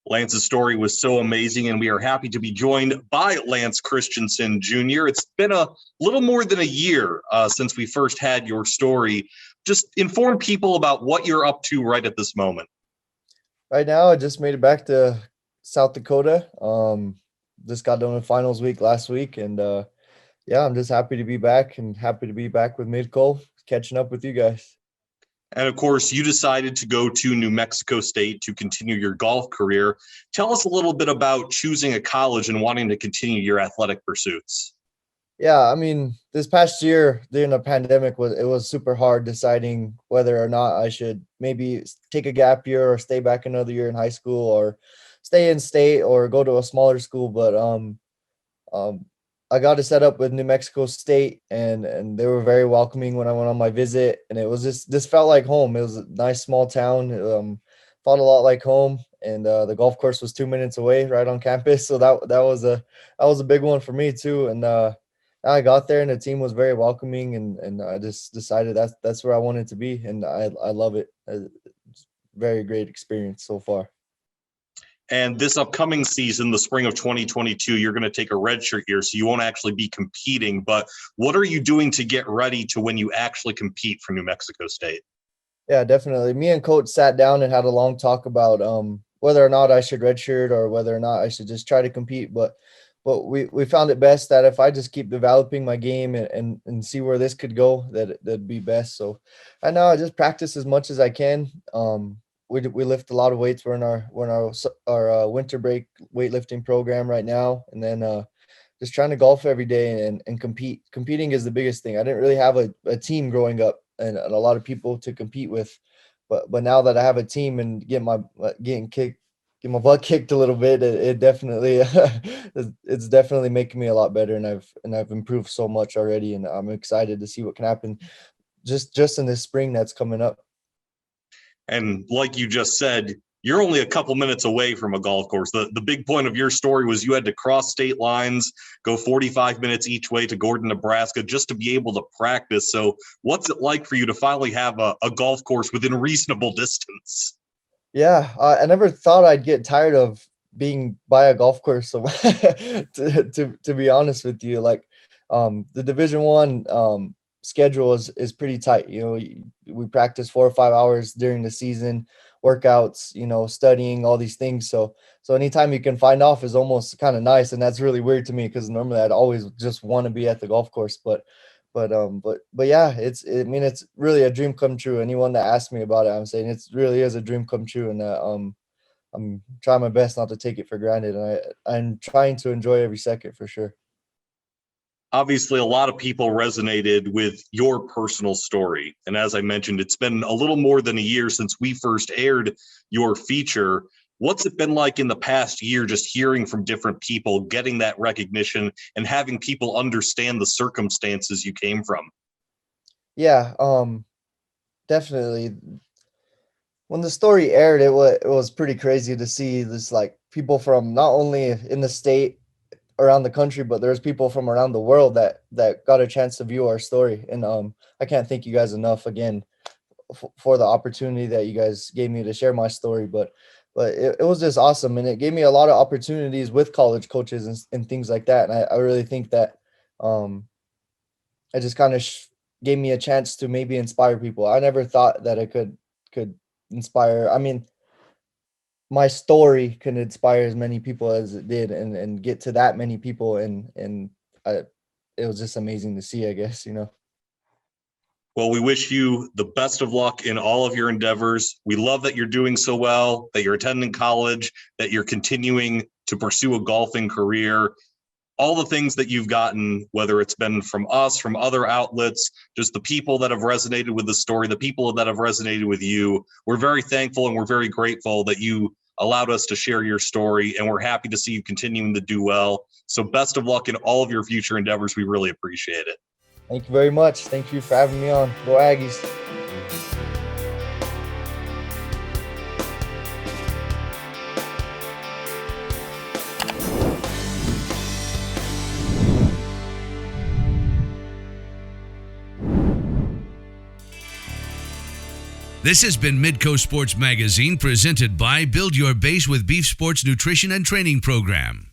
Lance's story was so amazing, and we are happy to be joined by Lance Christensen Jr. It's been a little more than a year since we first had your story. Just inform people about what you're up to right at this moment. Right now, I just made it back to South Dakota. Just got done with finals week last week, and yeah, I'm just happy to be back and happy to be back with Midco, catching up with you guys. And of course, you decided to go to New Mexico State to continue your golf career. Tell us a little bit about choosing a college and wanting to continue your athletic pursuits. Yeah, I mean, this past year during the pandemic was super hard deciding whether or not I should maybe take a gap year or stay back another year in high school or stay in state or go to a smaller school. But um, I got to set up with New Mexico State, and they were very welcoming when I went on my visit, and it was just this felt like home. It was a nice small town, felt a lot like home, and the golf course was 2 minutes away, right on campus. So that was a big one for me too. And I got there, and the team was very welcoming, and I just decided that's where I wanted to be, and I love it. It's very great experience so far. And this upcoming season, the spring of 2022, you're going to take a redshirt year, so you won't actually be competing. But what are you doing to get ready to when you actually compete for New Mexico State? Yeah, definitely. Me and coach sat down and had a long talk about whether or not I should redshirt or whether or not I should just try to compete. But we found it best that if I just keep developing my game and see where this could go, that'd be best. So right now I just practice as much as I can. We lift a lot of weights. We're in our winter break weightlifting program right now, and then just trying to golf every day and compete. Competing is the biggest thing. I didn't really have a team growing up and a lot of people to compete with, but now that I have a team and get my butt kicked a little bit, it definitely it's definitely making me a lot better, and I've improved so much already, and I'm excited to see what can happen just in this spring that's coming up. And like you just said, you're only a couple minutes away from a golf course. The big point of your story was you had to cross state lines, go 45 minutes each way to Gordon, Nebraska, just to be able to practice. So what's it like for you to finally have a golf course within reasonable distance? Yeah, I never thought I'd get tired of being by a golf course. So to be honest with you, like the Division 1 schedule is pretty tight. You know, we practice 4 or 5 hours during the season, workouts, studying all these things. So anytime you can find off is almost kind of nice, and that's really weird to me because normally I'd always just want to be at the golf course. But yeah, it's really a dream come true. Anyone that asks me about it, I'm saying it really is a dream come true, and I'm trying my best not to take it for granted, and I'm trying to enjoy every second for sure. Obviously, a lot of people resonated with your personal story. And as I mentioned, it's been a little more than a year since we first aired your feature. What's it been like in the past year, just hearing from different people, getting that recognition and having people understand the circumstances you came from? Yeah, definitely. When the story aired, it was pretty crazy to see this, like, people from not only in the state, around the country, but there's people from around the world that got a chance to view our story. And I can't thank you guys enough again for the opportunity that you guys gave me to share my story. But it was just awesome, and it gave me a lot of opportunities with college coaches and things like that. And I really think that um it just kind of gave me a chance to maybe inspire people. I never thought that I could inspire. I mean, my story can inspire as many people as it did, and get to that many people, and I, it was just amazing to see, I guess. Well, we wish you the best of luck in all of your endeavors. We love that you're doing so well, that you're attending college, that you're continuing to pursue a golfing career. All the things that you've gotten, whether it's been from us, from other outlets, just the people that have resonated with the story, the people that have resonated with you. We're very thankful and we're very grateful that you allowed us to share your story, and we're happy to see you continuing to do well. So best of luck in all of your future endeavors. We really appreciate it. Thank you very much. Thank you for having me on. Go Aggies. This has been Midco Sports Magazine, presented by Build Your Base with Beef Sports Nutrition and Training Program.